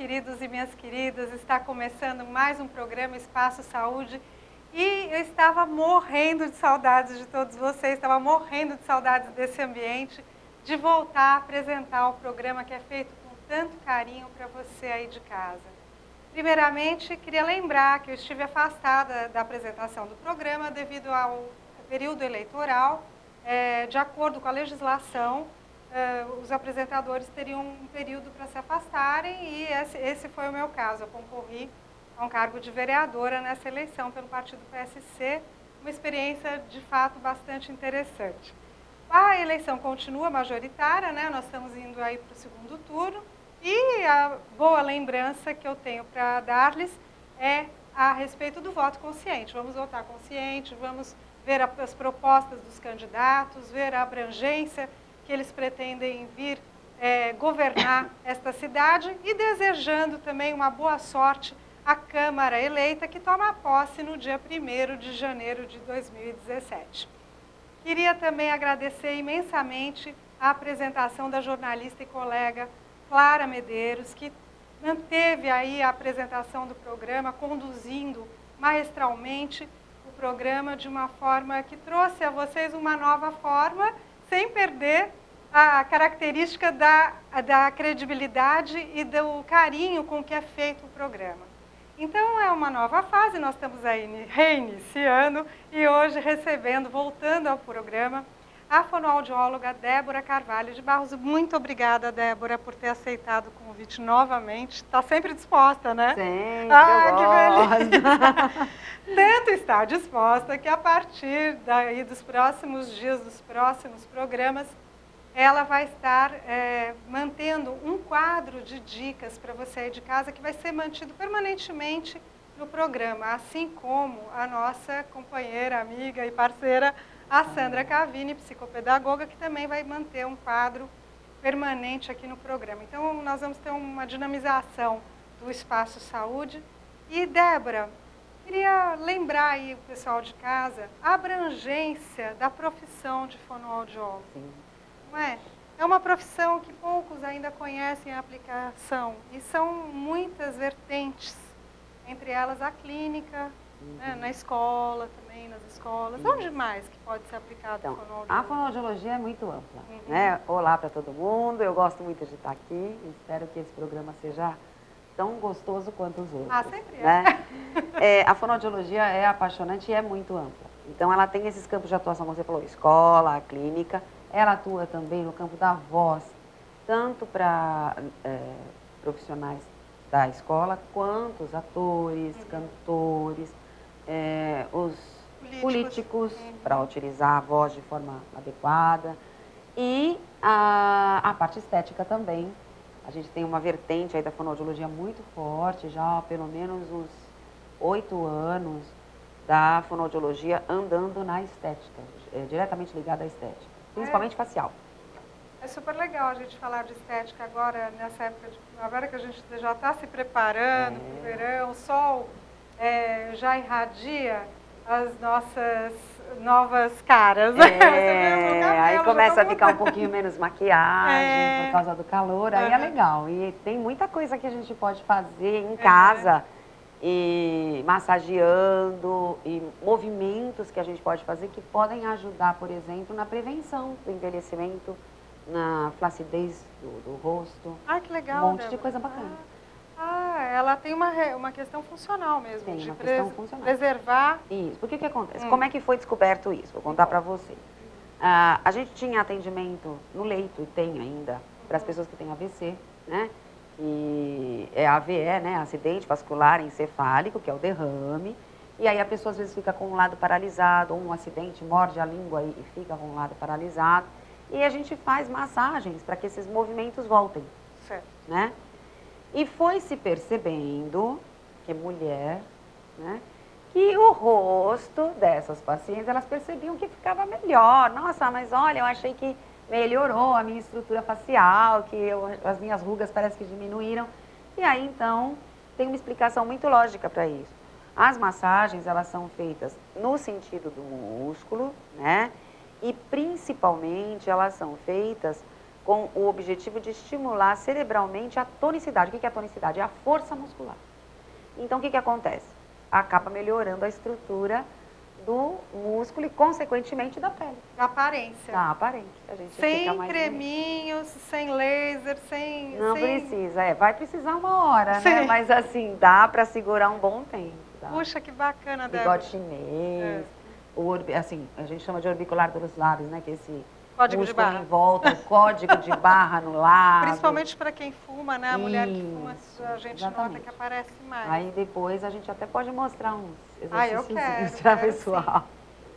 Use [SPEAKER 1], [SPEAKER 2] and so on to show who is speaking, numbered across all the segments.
[SPEAKER 1] queridos e minhas queridas, está começando mais um programa Espaço Saúde e eu estava morrendo de saudades de todos vocês, estava morrendo de saudades desse ambiente, de voltar a apresentar o programa que é feito com tanto carinho para você aí de casa. Primeiramente, queria lembrar que eu estive afastada da apresentação do programa devido ao período eleitoral. De acordo com a legislação, os apresentadores teriam um período para se afastarem e esse foi o meu caso. Eu concorri a um cargo de vereadora nessa eleição pelo partido PSC, uma experiência de fato bastante interessante. A eleição continua majoritária, né? Nós estamos indo aí para o segundo turno e a boa lembrança que eu tenho para dar-lhes é a respeito do voto consciente. Vamos votar consciente, vamos ver as propostas dos candidatos, ver a abrangência que eles pretendem vir governar esta cidade e desejando também uma boa sorte à Câmara eleita que toma posse no dia 1º de janeiro de 2017. Queria também agradecer imensamente a apresentação da jornalista e colega Clara Medeiros, que manteve aí a apresentação do programa, conduzindo maestralmente o programa de uma forma que trouxe a vocês uma nova forma, sem perder a característica da credibilidade e do carinho com que é feito o programa. Então, é uma nova fase, nós estamos aí reiniciando e hoje recebendo, voltando ao programa, a fonoaudióloga Débora Carvalho de Barros. Muito obrigada, Débora, por ter aceitado o convite novamente. Está sempre disposta, né?
[SPEAKER 2] Sempre, que
[SPEAKER 1] beleza! Tanto está disposta que a partir daí dos próximos dias, dos próximos programas, ela vai estar mantendo um quadro de dicas para você aí de casa que vai ser mantido permanentemente no programa, assim como a nossa companheira, amiga e parceira, a Sandra Cavini, psicopedagoga, que também vai manter um quadro permanente aqui no programa. Então, nós vamos ter uma dinamização do Espaço Saúde. E, Débora, queria lembrar aí o pessoal de casa a abrangência da profissão de fonoaudiólogo.
[SPEAKER 2] Sim.
[SPEAKER 1] Não é? É uma profissão que poucos ainda conhecem a aplicação e são muitas vertentes, entre elas a clínica, né, na escola também, nas escolas. Onde mais que pode ser aplicado
[SPEAKER 2] Então,
[SPEAKER 1] a fonoaudiologia?
[SPEAKER 2] a fonoaudiologia é muito ampla. Né? Olá para todo mundo, eu gosto muito de estar aqui, espero que esse programa seja tão gostoso quanto os outros.
[SPEAKER 1] Ah, sempre é.
[SPEAKER 2] Né? A fonoaudiologia é apaixonante e é muito ampla. Então, ela tem esses campos de atuação, como você falou, escola, a clínica. Ela atua também no campo da voz, tanto para profissionais da escola, quanto os atores, cantores, os políticos para utilizar a voz de forma adequada. E a parte estética também. A gente tem uma vertente aí da fonoaudiologia muito forte, já há pelo menos uns 8 anos da fonoaudiologia andando na estética, diretamente ligada à estética. Principalmente facial.
[SPEAKER 1] É super legal a gente falar de estética agora, nessa época de primavera, que a gente já está se preparando para o verão, o sol já irradia as nossas novas caras.
[SPEAKER 2] Aí começa a ficar um pouquinho menos maquiagem por causa do calor, aí é legal. E tem muita coisa que a gente pode fazer em casa, e massageando, e movimentos que a gente pode fazer que podem ajudar, por exemplo, na prevenção do envelhecimento, na flacidez do rosto.
[SPEAKER 1] Ah, que legal,
[SPEAKER 2] um monte de coisa bacana.
[SPEAKER 1] Ela tem uma questão funcional mesmo,
[SPEAKER 2] tem
[SPEAKER 1] de
[SPEAKER 2] uma questão funcional.
[SPEAKER 1] preservar.
[SPEAKER 2] Isso, porque o que acontece? Como é que foi descoberto isso? Vou contar para você. A gente tinha atendimento no leito, e tem ainda, para as pessoas que têm AVC, né? E é AVE, né? Acidente vascular encefálico, que é o derrame. E aí a pessoa às vezes fica com um lado paralisado, ou um acidente morde a língua e fica com um lado paralisado. E a gente faz massagens para que esses movimentos voltem.
[SPEAKER 1] Certo.
[SPEAKER 2] Né? E foi se percebendo, que mulher, né? Que o rosto dessas pacientes, elas percebiam que ficava melhor. Nossa, mas olha, eu achei que melhorou a minha estrutura facial, que as minhas rugas parece que diminuíram. E aí, então, tem uma explicação muito lógica para isso. As massagens, elas são feitas no sentido do músculo, né? E, principalmente, elas são feitas com o objetivo de estimular cerebralmente a tonicidade. O que é a tonicidade? É a força muscular. Então, o que acontece? Acaba melhorando a estrutura do músculo e, consequentemente, da pele.
[SPEAKER 1] Da aparência.
[SPEAKER 2] Da aparência. A gente
[SPEAKER 1] sem
[SPEAKER 2] fica mais
[SPEAKER 1] creminhos, sem laser, sem...
[SPEAKER 2] Não
[SPEAKER 1] sem...
[SPEAKER 2] precisa, vai precisar uma hora,
[SPEAKER 1] Sim.
[SPEAKER 2] né? Mas assim, dá para segurar um bom tempo. Tá?
[SPEAKER 1] Puxa, que bacana, Débora.
[SPEAKER 2] Bigode chinês, assim, a gente chama de orbicular dos lábios, né? Que é esse
[SPEAKER 1] código de barra
[SPEAKER 2] em volta, o código de barra no lábio.
[SPEAKER 1] Principalmente para quem fuma, né? A mulher que fuma, a gente
[SPEAKER 2] exatamente.
[SPEAKER 1] nota que aparece mais.
[SPEAKER 2] Aí depois a gente até pode mostrar uns
[SPEAKER 1] eu
[SPEAKER 2] exercícios
[SPEAKER 1] quero,
[SPEAKER 2] pessoal.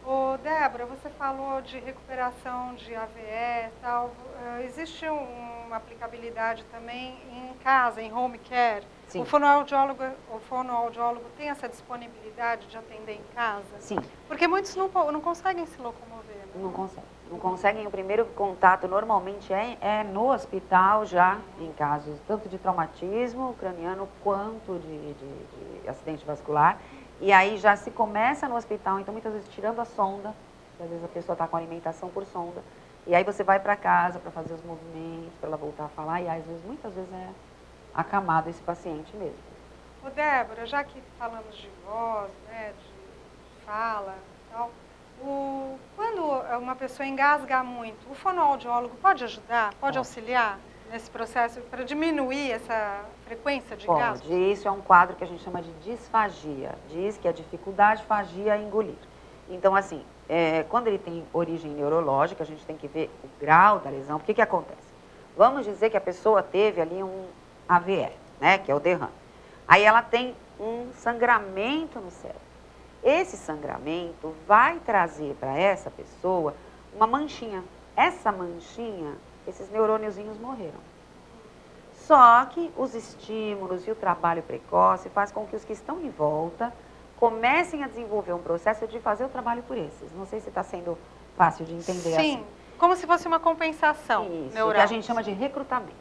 [SPEAKER 1] Ô, Débora, você falou de recuperação de AVE e tal. Existe uma aplicabilidade também em casa, em home care?
[SPEAKER 2] Sim.
[SPEAKER 1] O fonoaudiólogo tem essa disponibilidade de atender em casa?
[SPEAKER 2] Sim.
[SPEAKER 1] Porque muitos não conseguem se locomover, né?
[SPEAKER 2] Não conseguem. Não conseguem. O primeiro contato normalmente é no hospital já, em casos tanto de traumatismo craniano quanto de acidente vascular. E aí já se começa no hospital, então muitas vezes tirando a sonda, às vezes a pessoa está com alimentação por sonda, e aí você vai para casa para fazer os movimentos, para ela voltar a falar, e às vezes, muitas vezes é acamado esse paciente mesmo.
[SPEAKER 1] Ô Débora, já que falamos de voz, né, de fala e tal, quando uma pessoa engasga muito, o fonoaudiólogo pode ajudar, pode auxiliar nesse processo para diminuir essa frequência de engasgos?
[SPEAKER 2] Pode. Isso é um quadro que a gente chama de disfagia. Diz que é dificuldade, fagia, engolir. Então, assim, quando ele tem origem neurológica, a gente tem que ver o grau da lesão. O que acontece? Vamos dizer que a pessoa teve ali um AVE, né, que é o derrame. Aí ela tem um sangramento no cérebro. Esse sangramento vai trazer para essa pessoa uma manchinha. Essa manchinha, esses neurôniozinhos morreram. Só que os estímulos e o trabalho precoce faz com que os que estão em volta comecem a desenvolver um processo de fazer o trabalho por esses. Não sei se está sendo fácil de entender assim.
[SPEAKER 1] Sim, como se fosse uma compensação neural.
[SPEAKER 2] Que a gente chama de recrutamento,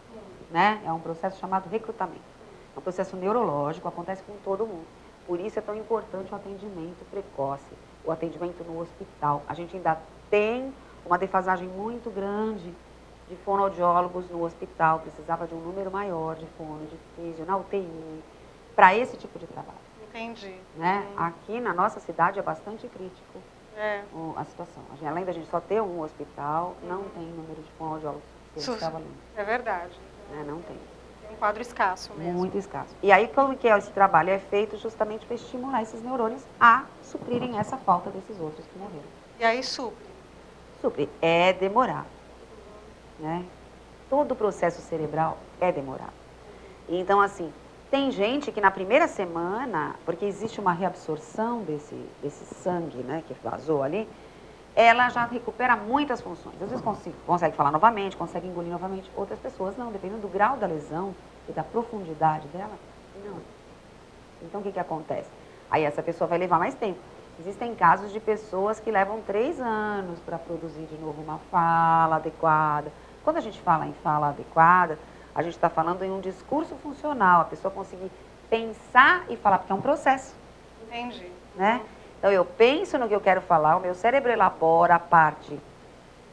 [SPEAKER 2] né? É um processo chamado recrutamento. É um processo neurológico, acontece com todo mundo. Por isso é tão importante o atendimento precoce, o atendimento no hospital. A gente ainda tem uma defasagem muito grande de fonoaudiólogos no hospital, precisava de um número maior de fono, de físio, na UTI, para esse tipo de trabalho.
[SPEAKER 1] Entendi.
[SPEAKER 2] Né? Aqui na nossa cidade é bastante crítico a situação. Além da gente só ter um hospital, não tem número de fonoaudiólogos suficiente.
[SPEAKER 1] É verdade.
[SPEAKER 2] Não tem.
[SPEAKER 1] Tem um quadro escasso mesmo.
[SPEAKER 2] Muito escasso. E aí, como que esse trabalho é feito? Justamente para estimular esses neurônios a suprirem essa falta desses outros que morreram.
[SPEAKER 1] E aí supre?
[SPEAKER 2] Supre. É demorado. Né? Todo o processo cerebral é demorado. Então, assim, tem gente que na primeira semana, porque existe uma reabsorção desse sangue, né, que vazou ali, ela já recupera muitas funções. Às vezes consegue falar novamente, consegue engolir novamente. Outras pessoas não, dependendo do grau da lesão e da profundidade dela, não. Então, o que acontece? Aí essa pessoa vai levar mais tempo. Existem casos de pessoas que levam 3 anos para produzir de novo uma fala adequada. Quando a gente fala em fala adequada, a gente está falando em um discurso funcional, a pessoa conseguir pensar e falar, porque é um processo.
[SPEAKER 1] Entendi.
[SPEAKER 2] Né? Então, eu penso no que eu quero falar, o meu cérebro elabora a parte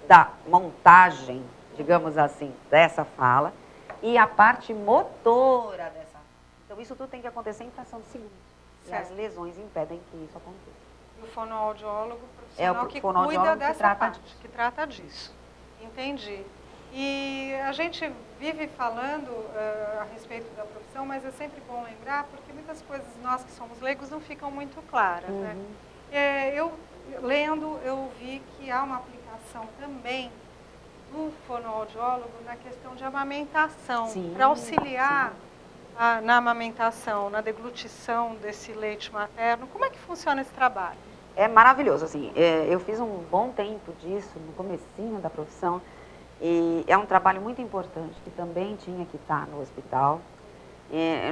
[SPEAKER 2] da montagem, digamos assim, dessa fala, e a parte motora dessa fala. Então, isso tudo tem que acontecer em fração de segundos. E as lesões impedem que isso aconteça.
[SPEAKER 1] E o fonoaudiólogo profissional que
[SPEAKER 2] fonoaudiólogo
[SPEAKER 1] cuida dessa parte, que trata disso. Entendi. E a gente vive falando a respeito da profissão, mas é sempre bom lembrar, porque muitas coisas nós que somos leigos não ficam muito claras. Né? Eu vi que há uma aplicação também do fonoaudiólogo na questão de amamentação, para auxiliar na amamentação, na deglutição desse leite materno. Como é que funciona esse trabalho?
[SPEAKER 2] É maravilhoso, assim, eu fiz um bom tempo disso, no comecinho da profissão, e é um trabalho muito importante, que também tinha que estar no hospital.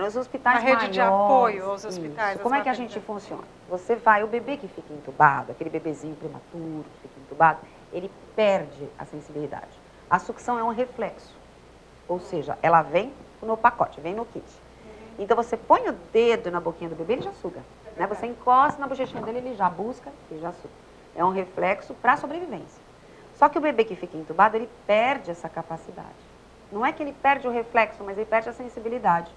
[SPEAKER 2] Nos hospitais
[SPEAKER 1] maiores... Uma rede de apoio aos hospitais.
[SPEAKER 2] Isso. Como é que a gente funciona? Você vai, o bebê que fica entubado, aquele bebezinho prematuro que fica entubado, ele perde a sensibilidade. A sucção é um reflexo, ou seja, ela vem no pacote, vem no kit. Então, você põe o dedo na boquinha do bebê, ele já suga. Né? Você encosta na bochechinha dele, ele já busca e já suga. É um reflexo para a sobrevivência. Só que o bebê que fica entubado, ele perde essa capacidade. Não é que ele perde o reflexo, mas ele perde a sensibilidade.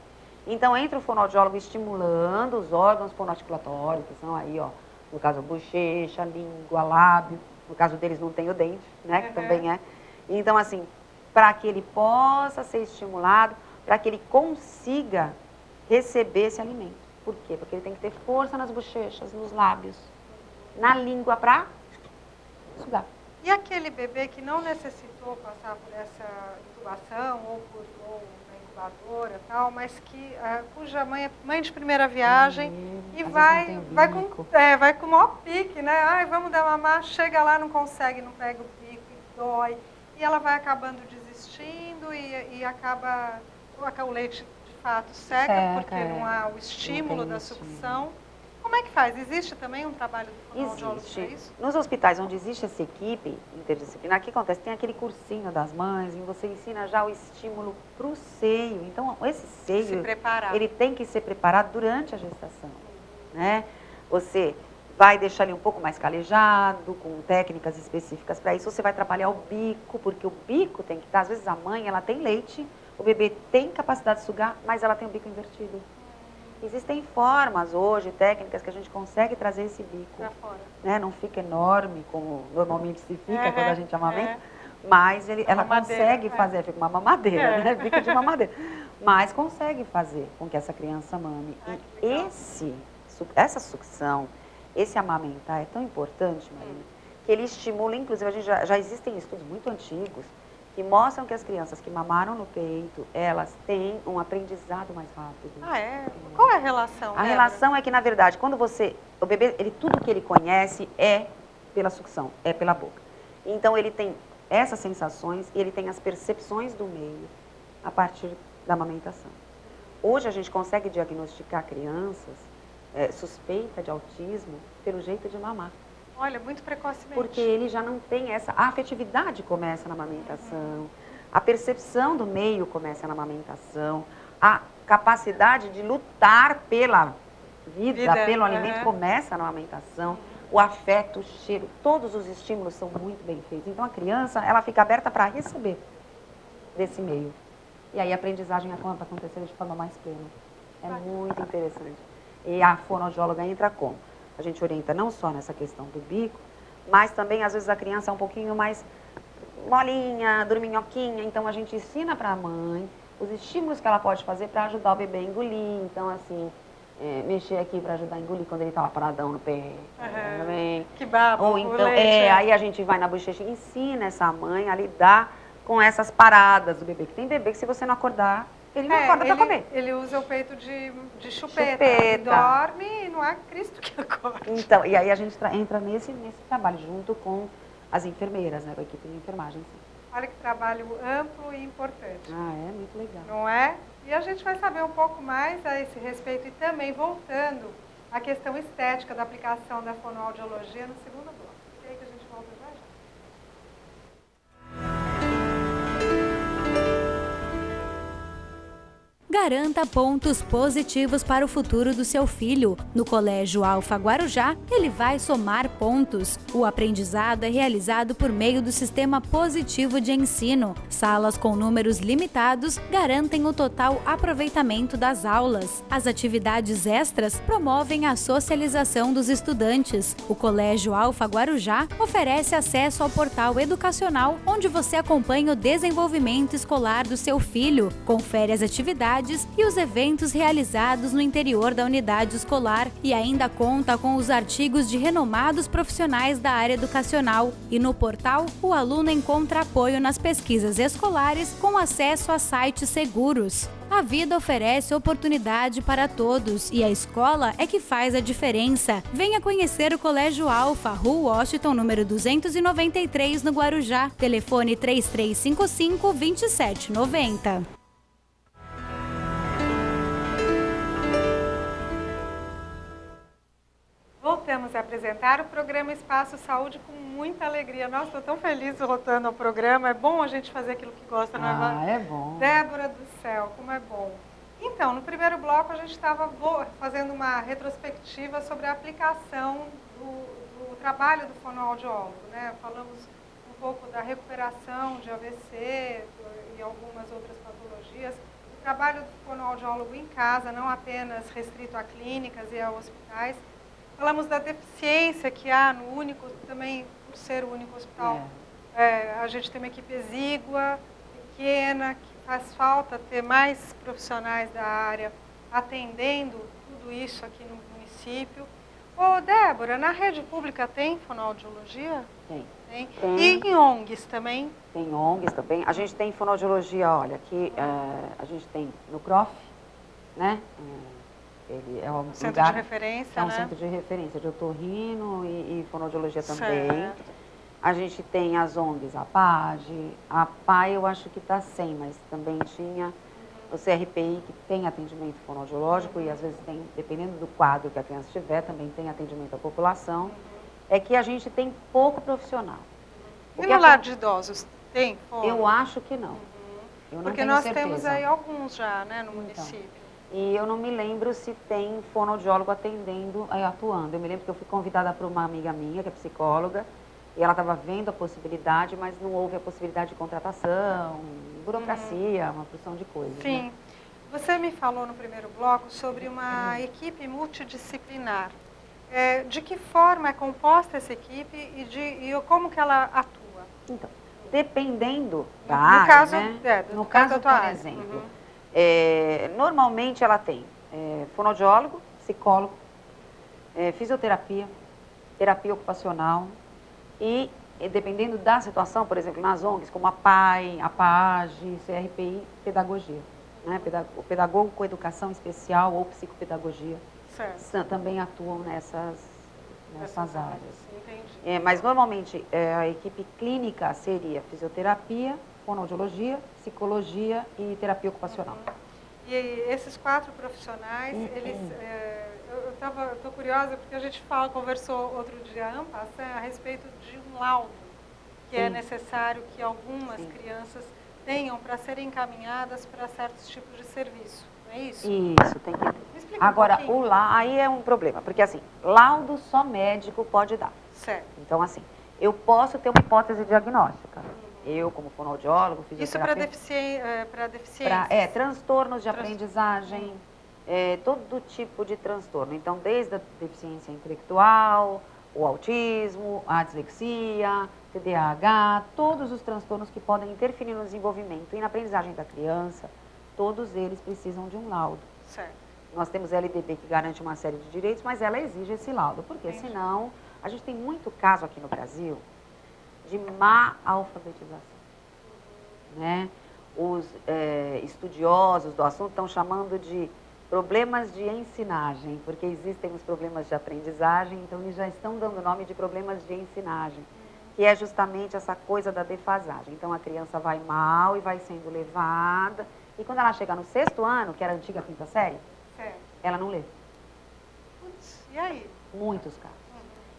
[SPEAKER 2] Então, entra o fonoaudiólogo estimulando os órgãos fonoarticulatórios, que são aí, ó, no caso, a bochecha, a língua, lábio. No caso deles, não tem o dente, né, que também é. Então, assim, para que ele possa ser estimulado, para que ele consiga receber esse alimento. Por quê? Porque ele tem que ter força nas bochechas, nos lábios, na língua para sugar.
[SPEAKER 1] E aquele bebê que não necessitou passar por essa intubação ou na incubadora e tal, mas que cuja mãe é mãe de primeira viagem e vai com o maior pique, né? Ai, vamos dar mamar, chega lá, não consegue, não pega o bico e dói. E ela vai acabando desistindo e acaba o leite de fato seca porque não há o estímulo da sucção. Como é que faz? Existe também um trabalho do fonoaudiólogo para isso?
[SPEAKER 2] Nos hospitais onde existe essa equipe interdisciplinar, o que acontece? Tem aquele cursinho das mães, em você ensina já o estímulo para o seio. Então, esse seio, ele tem que ser preparado durante a gestação, né? Você vai deixar ele um pouco mais calejado, com técnicas específicas para isso. Você vai trabalhar o bico, porque o bico tem que estar... Às vezes a mãe, ela tem leite, o bebê tem capacidade de sugar, mas ela tem o bico invertido. Existem formas hoje, técnicas, que a gente consegue trazer esse bico.
[SPEAKER 1] Pra fora.
[SPEAKER 2] Né? Não fica enorme, como normalmente se fica quando a gente amamenta, mas ela consegue fazer, fica uma mamadeira, né? Bico de mamadeira. Mas consegue fazer com que essa criança mame. E essa sucção, esse amamentar é tão importante, Marina, que ele estimula, inclusive, a gente já existem estudos muito antigos, que mostram que as crianças que mamaram no peito, elas têm um aprendizado mais rápido.
[SPEAKER 1] Ah, é? Qual é a relação?
[SPEAKER 2] A relação é que, na verdade, quando o bebê, tudo que ele conhece é pela sucção, é pela boca. Então, ele tem essas sensações e ele tem as percepções do meio a partir da amamentação. Hoje, a gente consegue diagnosticar crianças suspeita de autismo pelo jeito de mamar.
[SPEAKER 1] Olha, muito precocemente.
[SPEAKER 2] Porque ele já não tem a afetividade começa na amamentação, a percepção do meio começa na amamentação, a capacidade de lutar pela vida pelo alimento começa na amamentação, o afeto, o cheiro, todos os estímulos são muito bem feitos. Então a criança, ela fica aberta para receber desse meio. E aí a aprendizagem acaba acontecendo de forma mais plena. É muito interessante. E a fonoaudióloga entra como? A gente orienta não só nessa questão do bico, mas também, às vezes, a criança é um pouquinho mais molinha, dorminhoquinha. Então, a gente ensina para a mãe os estímulos que ela pode fazer para ajudar o bebê a engolir. Então, assim, mexer aqui para ajudar a engolir quando ele está lá paradão no pé.
[SPEAKER 1] Que babo.
[SPEAKER 2] Ou então, aí a gente vai na bochecha e ensina essa mãe a lidar com essas paradas do bebê. Que tem bebê que, se você não acordar, ele não acorda para comer.
[SPEAKER 1] Ele usa o peito de chupeta. Ele dorme e não é Cristo que acorda.
[SPEAKER 2] Então, e aí a gente entra nesse trabalho junto com as enfermeiras, né, com a equipe de enfermagem. Sim.
[SPEAKER 1] Olha que trabalho amplo e importante.
[SPEAKER 2] É muito legal.
[SPEAKER 1] Não é? E a gente vai saber um pouco mais a esse respeito e também voltando à questão estética da aplicação da fonoaudiologia no segundo bloco. E aí que a gente volta já já.
[SPEAKER 3] Garanta pontos positivos para o futuro do seu filho. No Colégio Alfa Guarujá, ele vai somar pontos. O aprendizado é realizado por meio do sistema positivo de ensino. Salas com números limitados garantem o total aproveitamento das aulas. As atividades extras promovem a socialização dos estudantes. O Colégio Alfa Guarujá oferece acesso ao portal educacional, onde você acompanha o desenvolvimento escolar do seu filho, confere as atividades e os eventos realizados no interior da unidade escolar e ainda conta com os artigos de renomados profissionais da área educacional. E no portal, o aluno encontra apoio nas pesquisas escolares com acesso a sites seguros. A vida oferece oportunidade para todos e a escola é que faz a diferença. Venha conhecer o Colégio Alfa, Rua Washington, número 293, no Guarujá. Telefone 3355-2790.
[SPEAKER 1] Voltamos a apresentar o programa Espaço Saúde com muita alegria. Nossa, estou tão feliz voltando ao programa. É bom a gente fazer aquilo que gosta, não é?
[SPEAKER 2] É bom.
[SPEAKER 1] Débora do céu, como é bom. Então, no primeiro bloco a gente estava fazendo uma retrospectiva sobre a aplicação do trabalho do fonoaudiólogo, né? Falamos um pouco da recuperação de AVC e algumas outras patologias, o trabalho do fonoaudiólogo em casa, não apenas restrito a clínicas e a hospitais. Falamos da deficiência que há no único, também por ser o único hospital. A gente tem uma equipe exígua, pequena, que faz falta ter mais profissionais da área atendendo tudo isso aqui no município. Ô, Débora, na rede pública tem fonoaudiologia?
[SPEAKER 2] Tem.
[SPEAKER 1] Tem. E em ONGs também?
[SPEAKER 2] Tem ONGs também. A gente tem fonoaudiologia, olha, aqui a gente tem no CROF, né? Ele é um
[SPEAKER 1] centro de referência,
[SPEAKER 2] é um
[SPEAKER 1] né?
[SPEAKER 2] centro de referência de otorrino e fonoaudiologia também.
[SPEAKER 1] Certo.
[SPEAKER 2] A gente tem as ONGs, a PAGE, a PAI eu acho que está sem, mas também tinha o CRPI, que tem atendimento fonoaudiológico e às vezes tem, dependendo do quadro que a criança tiver, também tem atendimento à população. É que a gente tem pouco profissional.
[SPEAKER 1] E no lar de idosos tem fono?
[SPEAKER 2] Eu acho que não. Eu não
[SPEAKER 1] Porque
[SPEAKER 2] tenho
[SPEAKER 1] nós
[SPEAKER 2] certeza.
[SPEAKER 1] temos aí alguns já, né, no município.
[SPEAKER 2] E eu não me lembro se tem fonoaudiólogo atendendo, atuando. Eu me lembro que eu fui convidada por uma amiga minha, que é psicóloga, e ela estava vendo a possibilidade, mas não houve a possibilidade de contratação, burocracia, uma porção de coisas.
[SPEAKER 1] Sim.
[SPEAKER 2] Né?
[SPEAKER 1] Você me falou no primeiro bloco sobre uma equipe multidisciplinar. De que forma é composta essa equipe e como que ela atua?
[SPEAKER 2] Então, dependendo da
[SPEAKER 1] no
[SPEAKER 2] área,
[SPEAKER 1] caso,
[SPEAKER 2] né?
[SPEAKER 1] no caso,
[SPEAKER 2] por exemplo, normalmente ela tem fonoaudiólogo, psicólogo, fisioterapia, terapia ocupacional e dependendo da situação, por exemplo, nas ONGs, como a PAI, a PAGE, CRPI, pedagogia. Né? O pedagogo com educação especial ou psicopedagogia também atuam nessas áreas.
[SPEAKER 1] Entendi.
[SPEAKER 2] Mas normalmente a equipe clínica seria fisioterapia, fonoaudiologia, psicologia e terapia ocupacional.
[SPEAKER 1] E esses 4 profissionais, eles... eu estou curiosa porque a gente conversou outro dia a respeito de um laudo que é necessário que algumas crianças tenham para serem encaminhadas para certos tipos de serviço, não é isso?
[SPEAKER 2] Isso, tem que ter. Agora, aí é um problema, porque assim, laudo só médico pode dar.
[SPEAKER 1] Certo.
[SPEAKER 2] Então assim, eu posso ter uma hipótese diagnóstica. Eu, como fonoaudiólogo, fisioterapeuta...
[SPEAKER 1] Isso para deficiência?
[SPEAKER 2] Transtornos de aprendizagem, todo tipo de transtorno. Então, desde a deficiência intelectual, o autismo, a dislexia, TDAH, todos os transtornos que podem interferir no desenvolvimento e na aprendizagem da criança, todos eles precisam de um laudo.
[SPEAKER 1] Certo.
[SPEAKER 2] Nós temos a LDB que garante uma série de direitos, mas ela exige esse laudo, porque senão a gente tem muito caso aqui no Brasil de má alfabetização. Né? Os estudiosos do assunto estão chamando de problemas de ensinagem, porque existem os problemas de aprendizagem, então eles já estão dando nome de problemas de ensinagem, que é justamente essa coisa da defasagem. Então a criança vai mal e vai sendo levada, e quando ela chega no 6º ano, que era a antiga 5ª série, ela não lê.
[SPEAKER 1] Putz, e aí?
[SPEAKER 2] Muitos casos.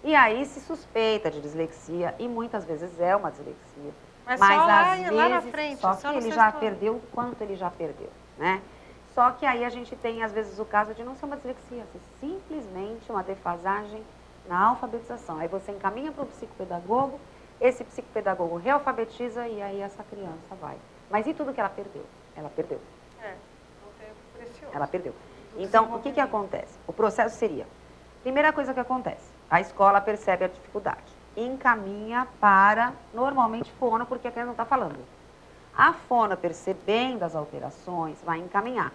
[SPEAKER 2] E aí se suspeita de dislexia, e muitas vezes é uma dislexia.
[SPEAKER 1] Mas só
[SPEAKER 2] às vezes,
[SPEAKER 1] lá na frente,
[SPEAKER 2] só que ele já perdeu o quanto ele já perdeu, né? Só que aí a gente tem, às vezes, o caso de não ser uma dislexia, ser simplesmente uma defasagem na alfabetização. Aí você encaminha para o psicopedagogo, esse psicopedagogo realfabetiza e aí essa criança vai. Mas e tudo que ela perdeu? Ela perdeu.
[SPEAKER 1] Um tempo precioso.
[SPEAKER 2] Ela perdeu. Então, o que acontece? O processo seria, primeira coisa que acontece, a escola percebe a dificuldade, encaminha para, normalmente, fono, porque a criança não está falando. A fono, percebendo as alterações, vai encaminhar.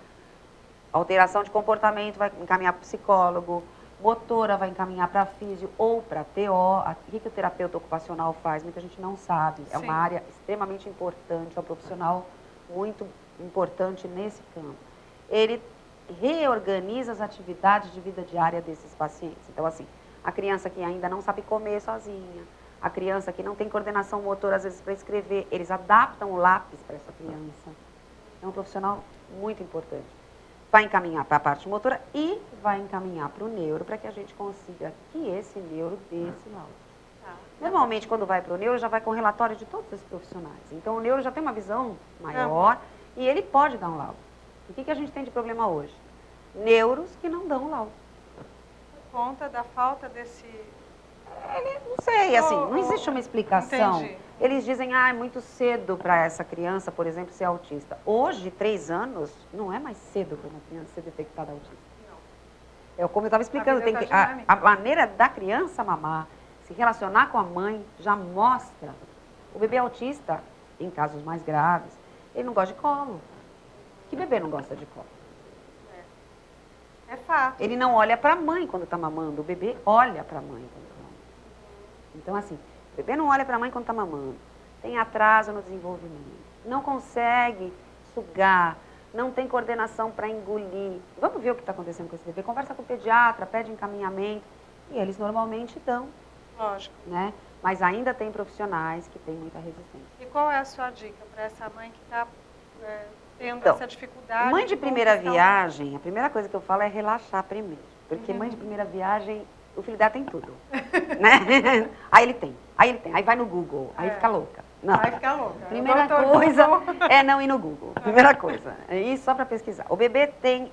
[SPEAKER 2] Alteração de comportamento vai encaminhar para o psicólogo, motora vai encaminhar para físio ou para TO. O que o terapeuta ocupacional faz? Muita gente não sabe. É uma área extremamente importante, é um profissional muito importante nesse campo. Ele reorganiza as atividades de vida diária desses pacientes. Então, assim, a criança que ainda não sabe comer sozinha, a criança que não tem coordenação motora, às vezes, para escrever, eles adaptam o lápis para essa criança. É um profissional muito importante. Vai encaminhar para a parte motora e vai encaminhar para o neuro, para que a gente consiga que esse neuro dê esse laudo. Normalmente, quando vai para o neuro, já vai com relatório de todos esses profissionais. Então, o neuro já tem uma visão maior e ele pode dar um laudo. O que a gente tem de problema hoje? Neuros que não dão laudo.
[SPEAKER 1] Por conta da falta
[SPEAKER 2] Não sei, assim, não existe uma explicação.
[SPEAKER 1] Entendi.
[SPEAKER 2] Eles dizem, é muito cedo para essa criança, por exemplo, ser autista. Hoje, 3 anos, não é mais cedo para uma criança ser detectada autista.
[SPEAKER 1] Não.
[SPEAKER 2] É como eu estava explicando,
[SPEAKER 1] vida
[SPEAKER 2] tem
[SPEAKER 1] tá
[SPEAKER 2] a maneira da criança mamar, se relacionar com a mãe, já mostra. O bebê autista, em casos mais graves, ele não gosta de colo. Que bebê não gosta de colo?
[SPEAKER 1] É fato.
[SPEAKER 2] Ele não olha para a mãe quando está mamando, o bebê olha para a mãe quando está mamando. Então, assim, o bebê não olha para a mãe quando está mamando, tem atraso no desenvolvimento, não consegue sugar, não tem coordenação para engolir. Vamos ver o que está acontecendo com esse bebê. Conversa com o pediatra, pede encaminhamento, e eles normalmente dão.
[SPEAKER 1] Lógico.
[SPEAKER 2] Né? Mas ainda tem profissionais que têm muita resistência.
[SPEAKER 1] E qual é a sua dica para essa mãe que está tendo
[SPEAKER 2] Então,
[SPEAKER 1] essa dificuldade?
[SPEAKER 2] Mãe de primeira
[SPEAKER 1] conquistar
[SPEAKER 2] viagem, a primeira coisa que eu falo é relaxar primeiro. Porque mãe de primeira viagem, o filho dela tem tudo. Né? Aí ele tem, aí vai no Google, aí fica louca. Não.
[SPEAKER 1] Vai ficar louca.
[SPEAKER 2] Primeira
[SPEAKER 1] Doutor
[SPEAKER 2] coisa
[SPEAKER 1] Google.
[SPEAKER 2] é não ir no Google. Primeira coisa. E só para pesquisar. O bebê tem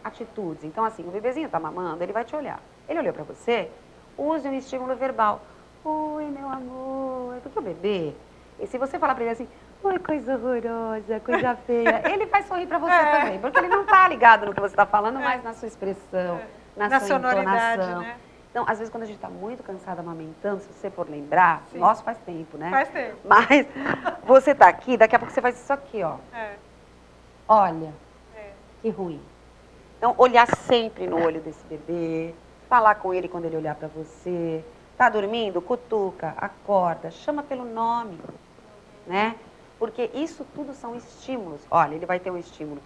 [SPEAKER 2] atitudes. Então, assim, o bebezinho tá mamando, ele vai te olhar. Ele olhou para você, use um estímulo verbal. Oi, meu amor. Porque o bebê, e se você falar para ele assim, oi, coisa horrorosa, coisa feia, ele vai sorrir para você também. Porque ele não tá ligado no que você está falando, mas na sua expressão, na sua
[SPEAKER 1] sonoridade,
[SPEAKER 2] entonação.
[SPEAKER 1] né?
[SPEAKER 2] Então, às vezes, quando a gente está muito cansada amamentando, se você for lembrar,
[SPEAKER 1] Sim.
[SPEAKER 2] nossa, faz tempo, né?
[SPEAKER 1] Faz tempo.
[SPEAKER 2] Mas você tá aqui, daqui a pouco você faz isso aqui, ó. Olha, que ruim. Então, olhar sempre no olho desse bebê, falar com ele quando ele olhar para você. Tá dormindo? Cutuca, acorda, chama pelo nome, né? Porque isso tudo são estímulos. Olha, ele vai ter um estímulo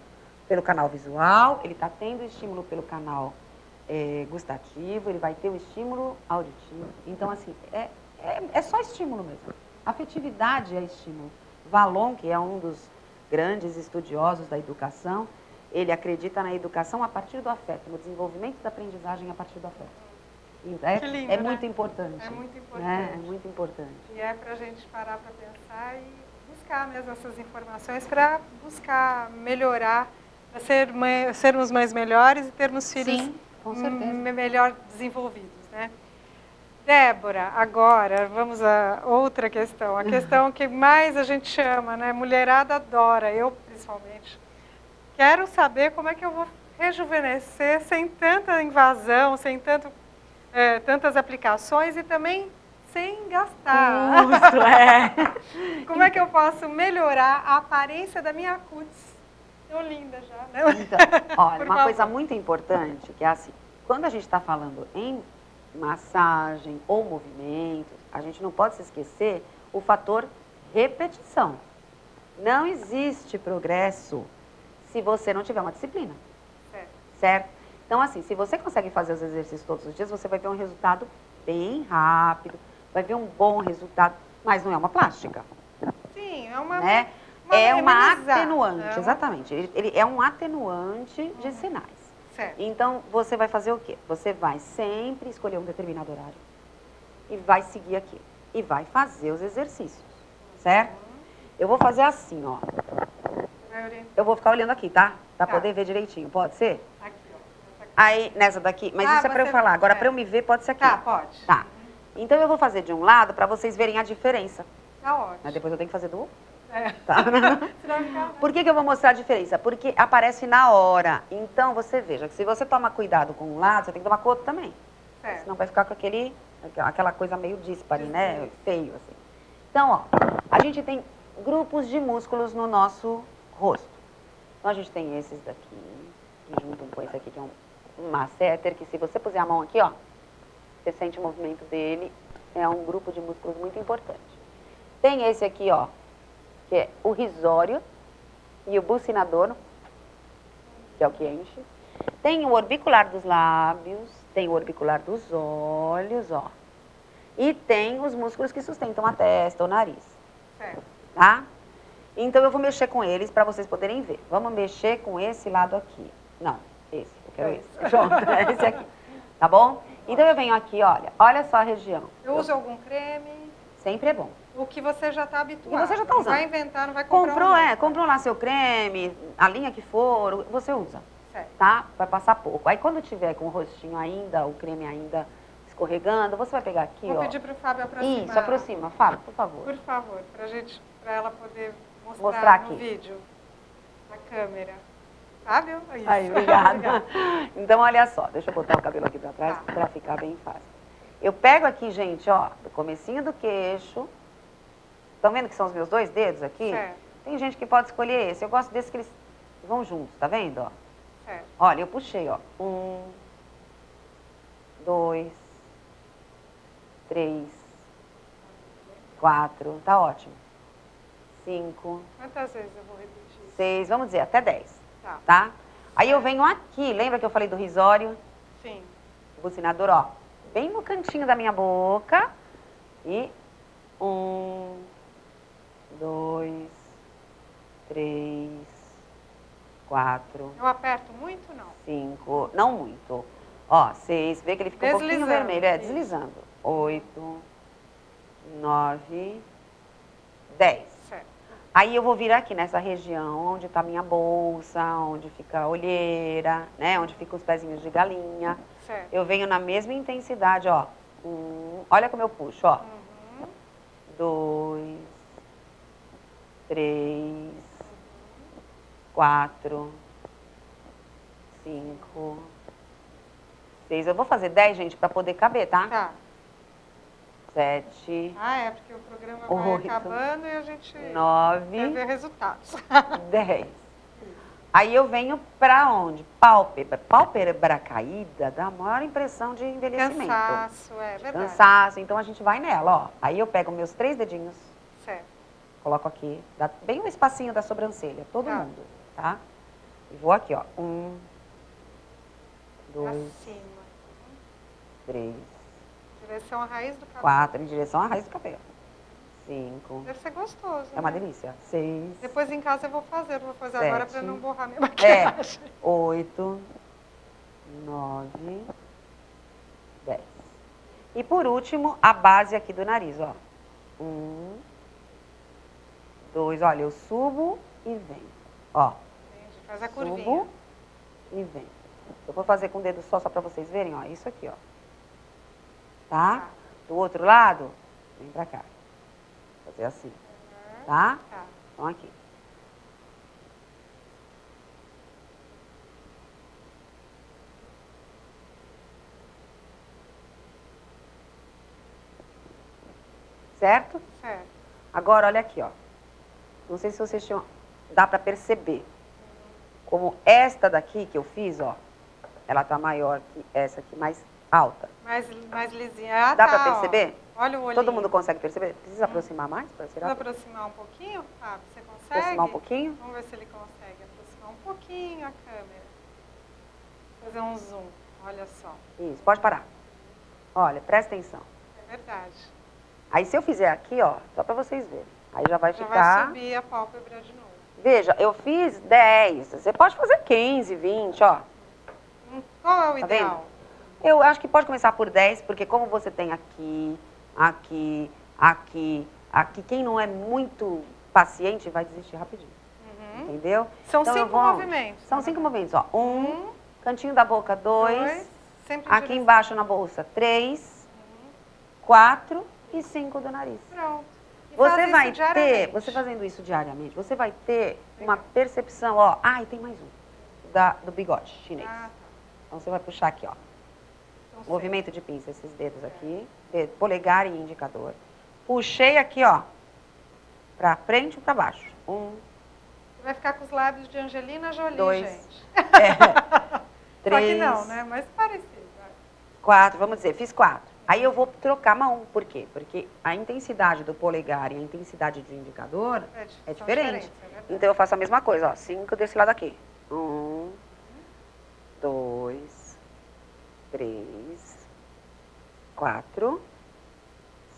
[SPEAKER 2] pelo canal visual, ele tá tendo estímulo pelo canal gustativo, ele vai ter um estímulo auditivo. Então, assim, é só estímulo mesmo. Afetividade é estímulo. Valon, que é um dos grandes estudiosos da educação, ele acredita na educação a partir do afeto, no desenvolvimento da aprendizagem a partir do afeto.
[SPEAKER 1] Que lindo,
[SPEAKER 2] é
[SPEAKER 1] né?
[SPEAKER 2] muito importante.
[SPEAKER 1] É muito importante.
[SPEAKER 2] Né? É muito importante.
[SPEAKER 1] E é para a gente parar para pensar e buscar mesmo essas informações para buscar melhorar, para sermos mães melhores e termos filhos
[SPEAKER 2] Sim, com certeza.
[SPEAKER 1] melhor desenvolvidos, né? Débora, agora vamos a outra questão, a questão que mais a gente chama, né? Mulherada adora, eu principalmente. Quero saber como é que eu vou rejuvenescer sem tanta invasão, sem tantas aplicações e também sem gastar.
[SPEAKER 2] Custo,
[SPEAKER 1] Como é que eu posso melhorar a aparência da minha cutis? Tô linda já, né?
[SPEAKER 2] Então, olha,
[SPEAKER 1] Por
[SPEAKER 2] uma
[SPEAKER 1] favor.
[SPEAKER 2] coisa muito importante, que é assim, quando a gente está falando em massagem ou movimentos, a gente não pode se esquecer o fator repetição. Não existe progresso se você não tiver uma disciplina. Certo? Então, assim, se você consegue fazer os exercícios todos os dias, você vai ver um resultado bem rápido, vai ver um bom resultado, mas não é uma plástica.
[SPEAKER 1] Sim, é uma...
[SPEAKER 2] Né? É uma
[SPEAKER 1] amenizar.
[SPEAKER 2] atenuante, exatamente. Ele é um atenuante de sinais.
[SPEAKER 1] Certo.
[SPEAKER 2] Então, você vai fazer o quê? Você vai sempre escolher um determinado horário e vai seguir aqui. E vai fazer os exercícios, certo? Eu vou fazer assim, ó. Eu vou ficar olhando aqui, tá? Pra poder ver direitinho. Pode ser?
[SPEAKER 1] Aqui, ó.
[SPEAKER 2] Aí, nessa daqui. Mas isso é pra eu falar. Agora, pra eu me ver, pode ser aqui.
[SPEAKER 1] Tá, pode.
[SPEAKER 2] Tá. Então, eu vou fazer de um lado pra vocês verem a diferença.
[SPEAKER 1] Tá ótimo.
[SPEAKER 2] Mas depois eu tenho que fazer do outro.
[SPEAKER 1] Tá.
[SPEAKER 2] Tá?
[SPEAKER 1] Senão vai ficar...
[SPEAKER 2] Por que eu vou mostrar a diferença? Porque aparece na hora. Então, você veja que se você toma cuidado com um lado, você tem que tomar com o outro também.
[SPEAKER 1] Certo.
[SPEAKER 2] Senão vai ficar com aquela coisa meio díspare, né? Feio, assim. Então, ó, a gente tem grupos de músculos no nosso rosto. Então, a gente tem esses daqui, que juntam com esse aqui, que é um masseter, que se você puser a mão aqui, ó, você sente o movimento dele. É um grupo de músculos muito importante. Tem esse aqui, ó, que é o risório e o bucinador, que é o que enche. Tem o orbicular dos lábios, tem o orbicular dos olhos, ó. E tem os músculos que sustentam a testa, o nariz.
[SPEAKER 1] Certo.
[SPEAKER 2] Tá? Então, eu vou mexer com eles para vocês poderem ver. Vamos mexer com esse lado aqui. Não, esse. Eu quero esse. Pronto, esse aqui. Tá bom? Então, eu venho aqui, olha só a região.
[SPEAKER 1] Eu uso algum creme?
[SPEAKER 2] Sempre é bom.
[SPEAKER 1] O que você já está habituado.
[SPEAKER 2] E você já está usando.
[SPEAKER 1] Não vai inventar, não vai comprar
[SPEAKER 2] Comprou lá seu creme, a linha que for, você usa.
[SPEAKER 1] Certo.
[SPEAKER 2] Tá? Vai passar pouco. Aí, quando tiver com o rostinho ainda, o creme ainda escorregando, você vai pegar aqui,
[SPEAKER 1] Vou
[SPEAKER 2] ó.
[SPEAKER 1] pedir para o Fábio aproximar.
[SPEAKER 2] Isso, aproxima. Fábio, por favor.
[SPEAKER 1] Por favor, para ela poder
[SPEAKER 2] Mostrar
[SPEAKER 1] no
[SPEAKER 2] aqui.
[SPEAKER 1] vídeo, na câmera. Fábio? Isso.
[SPEAKER 2] Aí, obrigada.
[SPEAKER 1] Obrigada.
[SPEAKER 2] Então, olha só, deixa eu botar o cabelo aqui pra trás
[SPEAKER 1] Tá.
[SPEAKER 2] pra ficar bem fácil. Eu pego aqui, gente, ó, do comecinho do queixo. Estão vendo que são os meus 2 dedos aqui?
[SPEAKER 1] Certo.
[SPEAKER 2] Tem gente que pode escolher esse. Eu gosto desse que eles vão juntos, tá vendo, ó?
[SPEAKER 1] Certo.
[SPEAKER 2] Olha, eu puxei, ó. 1, 2, 3, 4, tá ótimo. 5,
[SPEAKER 1] Quantas vezes eu vou repetir?
[SPEAKER 2] 6, vamos dizer, até 10,
[SPEAKER 1] Tá.
[SPEAKER 2] tá? Aí eu venho aqui, lembra que eu falei do risório?
[SPEAKER 1] Sim.
[SPEAKER 2] O bucinador, ó, bem no cantinho da minha boca. E 1, 2, 3, 4,
[SPEAKER 1] Eu aperto muito, não?
[SPEAKER 2] 5, não muito. Ó, 6, vê que ele fica um pouquinho
[SPEAKER 1] Deslizando.
[SPEAKER 2] vermelho, é,
[SPEAKER 1] Isso.
[SPEAKER 2] deslizando. 8, 9, 10.
[SPEAKER 1] Certo.
[SPEAKER 2] Aí eu vou vir aqui nessa região onde está minha bolsa, onde fica a olheira, né? Onde ficam os pezinhos de galinha.
[SPEAKER 1] Certo.
[SPEAKER 2] Eu venho na mesma intensidade, ó. Olha como eu puxo, ó. 2, 3, 4, 5, 6. Eu vou fazer 10, gente, para poder caber, tá?
[SPEAKER 1] Tá.
[SPEAKER 2] 7,
[SPEAKER 1] Ah, é, porque o programa vai
[SPEAKER 2] 8,
[SPEAKER 1] acabando e a gente quer
[SPEAKER 2] 9,
[SPEAKER 1] ver resultados.
[SPEAKER 2] 10. Aí eu venho pra onde? Pálpebra. Pálpebra caída dá a maior impressão de envelhecimento.
[SPEAKER 1] Cansaço, é verdade.
[SPEAKER 2] Cansaço. Então a gente vai nela, ó. Aí eu pego meus 3 dedinhos,
[SPEAKER 1] Certo.
[SPEAKER 2] coloco aqui, dá bem o espacinho da sobrancelha, todo
[SPEAKER 1] Tá.
[SPEAKER 2] mundo, tá? E vou aqui, ó. 1, 2,
[SPEAKER 1] Acima.
[SPEAKER 2] 3,
[SPEAKER 1] Direção à raiz do cabelo.
[SPEAKER 2] 4, em direção à raiz do cabelo. 5,
[SPEAKER 1] Deve ser gostoso.
[SPEAKER 2] é uma
[SPEAKER 1] né?
[SPEAKER 2] delícia. 6,
[SPEAKER 1] Depois em casa eu vou fazer. Não vou fazer
[SPEAKER 2] 7,
[SPEAKER 1] agora para não borrar minha maquiagem.
[SPEAKER 2] 8, 9, 10. E por último, a base aqui do nariz, ó. 1, 2, olha, eu subo e venho. Ó,
[SPEAKER 1] Entendi. Faz a curvinha.
[SPEAKER 2] subo e venho. Eu vou fazer com o dedo só para vocês verem, ó, isso aqui, ó. Tá?
[SPEAKER 1] Tá.
[SPEAKER 2] Do outro lado, vem pra cá. Fazer assim, tá?
[SPEAKER 1] Tá.
[SPEAKER 2] Então aqui. Certo?
[SPEAKER 1] Certo.
[SPEAKER 2] Agora, olha aqui, ó. Não sei se vocês tinham... Dá pra perceber. Como esta daqui que eu fiz, ó. Ela tá maior que essa aqui, mais alta.
[SPEAKER 1] Mais lisinha. Ah,
[SPEAKER 2] Dá
[SPEAKER 1] tá,
[SPEAKER 2] pra perceber?
[SPEAKER 1] ó. Olha o olhinho.
[SPEAKER 2] Todo mundo consegue perceber? Precisa aproximar mais para
[SPEAKER 1] Precisa
[SPEAKER 2] tirar?
[SPEAKER 1] aproximar um pouquinho, Fábio? Você consegue?
[SPEAKER 2] Aproximar um pouquinho?
[SPEAKER 1] Vamos ver se ele consegue aproximar um pouquinho a câmera. Fazer um zoom. Olha só.
[SPEAKER 2] Isso, pode parar. Olha, presta atenção.
[SPEAKER 1] É verdade.
[SPEAKER 2] Aí se eu fizer aqui, ó, só para vocês verem. Aí já vai
[SPEAKER 1] Já
[SPEAKER 2] ficar...
[SPEAKER 1] vai subir a pálpebra de novo.
[SPEAKER 2] Veja, eu fiz 10. Você pode fazer 15, 20, ó.
[SPEAKER 1] Qual é o
[SPEAKER 2] Tá
[SPEAKER 1] ideal?
[SPEAKER 2] vendo? Eu acho que pode começar por 10, porque como você tem aqui, aqui, aqui, aqui, quem não é muito paciente vai desistir rapidinho. Entendeu?
[SPEAKER 1] São
[SPEAKER 2] Então, eu
[SPEAKER 1] 5
[SPEAKER 2] vou-
[SPEAKER 1] movimentos.
[SPEAKER 2] São 5 movimentos, ó. 1, cantinho da boca, 2,
[SPEAKER 1] Sempre
[SPEAKER 2] aqui
[SPEAKER 1] direção.
[SPEAKER 2] embaixo na bolsa, 3, 4 e 5 do nariz.
[SPEAKER 1] Pronto. E
[SPEAKER 2] Você
[SPEAKER 1] faz
[SPEAKER 2] vai
[SPEAKER 1] isso diariamente.
[SPEAKER 2] ter, você fazendo isso diariamente, você vai ter uma percepção, ó. Ah, e tem mais um, do bigode chinês.
[SPEAKER 1] Ah, tá.
[SPEAKER 2] Então você vai puxar aqui, ó.
[SPEAKER 1] Então,
[SPEAKER 2] Movimento de pinça, esses dedos aqui, polegar e indicador. Puxei aqui, ó, pra frente e pra baixo. 1,
[SPEAKER 1] Você vai ficar com os lábios de Angelina Jolie,
[SPEAKER 2] 2,
[SPEAKER 1] gente.
[SPEAKER 2] 3,
[SPEAKER 1] Só que não, né? Mas parecido. vai.
[SPEAKER 2] 4, vamos dizer, fiz 4. Aí eu vou trocar mão, por quê? Porque a intensidade do polegar e a intensidade do indicador é
[SPEAKER 1] São
[SPEAKER 2] diferente.
[SPEAKER 1] diferentes, é verdade.
[SPEAKER 2] Então eu faço a mesma coisa, ó, 5 desse lado aqui. 1, 2, 3, 4,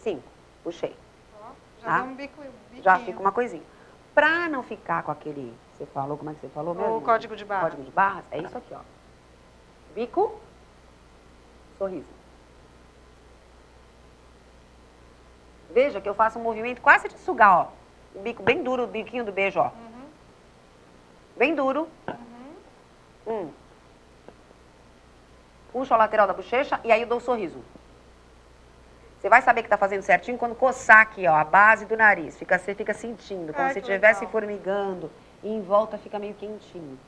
[SPEAKER 2] 5. Puxei.
[SPEAKER 1] Ó, já
[SPEAKER 2] Tá?
[SPEAKER 1] dá um biquinho.
[SPEAKER 2] Já fica uma coisinha. Pra não ficar com aquele, você falou, como é que você falou mesmo?
[SPEAKER 1] O código de barras.
[SPEAKER 2] Código de barras, é isso aqui, ó. Bico, sorriso. Veja que eu faço um movimento quase de sugar, ó. O bico bem duro, o biquinho do beijo, ó. Bem duro. Puxo a lateral da bochecha e aí eu dou o sorriso. Você vai saber que está fazendo certinho quando coçar aqui, ó, a base do nariz. Você fica sentindo, como se estivesse formigando. E em volta fica meio quentinho.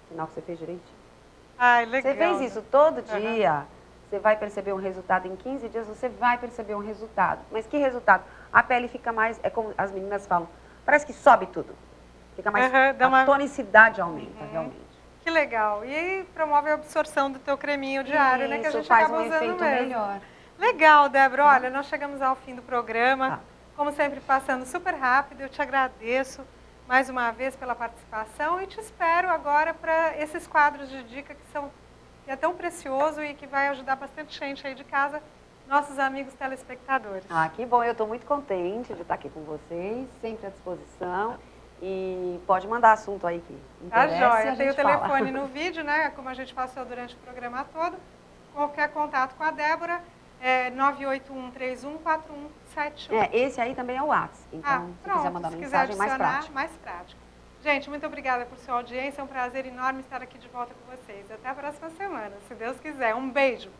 [SPEAKER 2] Sinal que você fez direitinho.
[SPEAKER 1] Ai, legal.
[SPEAKER 2] Você fez isso todo dia, você vai perceber um resultado. Em 15 dias você vai perceber um resultado. Mas que resultado? A pele fica mais, é como as meninas falam, parece que sobe tudo. Fica mais, a tonicidade aumenta, realmente.
[SPEAKER 1] Que legal. E promove a absorção do teu creminho diário, né? Que a gente
[SPEAKER 2] faz
[SPEAKER 1] acaba usando
[SPEAKER 2] efeito
[SPEAKER 1] mesmo.
[SPEAKER 2] melhor.
[SPEAKER 1] Legal, Débora. Olha, nós chegamos ao fim do programa. Como sempre, passando super rápido. Eu te agradeço mais uma vez pela participação e te espero agora para esses quadros de dica que é tão precioso e que vai ajudar bastante gente aí de casa, nossos amigos telespectadores.
[SPEAKER 2] Que bom. Eu estou muito contente de estar aqui com vocês, sempre à disposição. E pode mandar assunto aí que interessa.
[SPEAKER 1] Tá joia. Tem o telefone no vídeo, né? Como a gente passou durante o programa todo. Qualquer contato com a Débora é 981314171.
[SPEAKER 2] Esse aí também é o WhatsApp. Então, se quiser mandar mensagem, mais prático.
[SPEAKER 1] Gente, muito obrigada por sua audiência. É um prazer enorme estar aqui de volta com vocês. Até a próxima semana, se Deus quiser. Um beijo.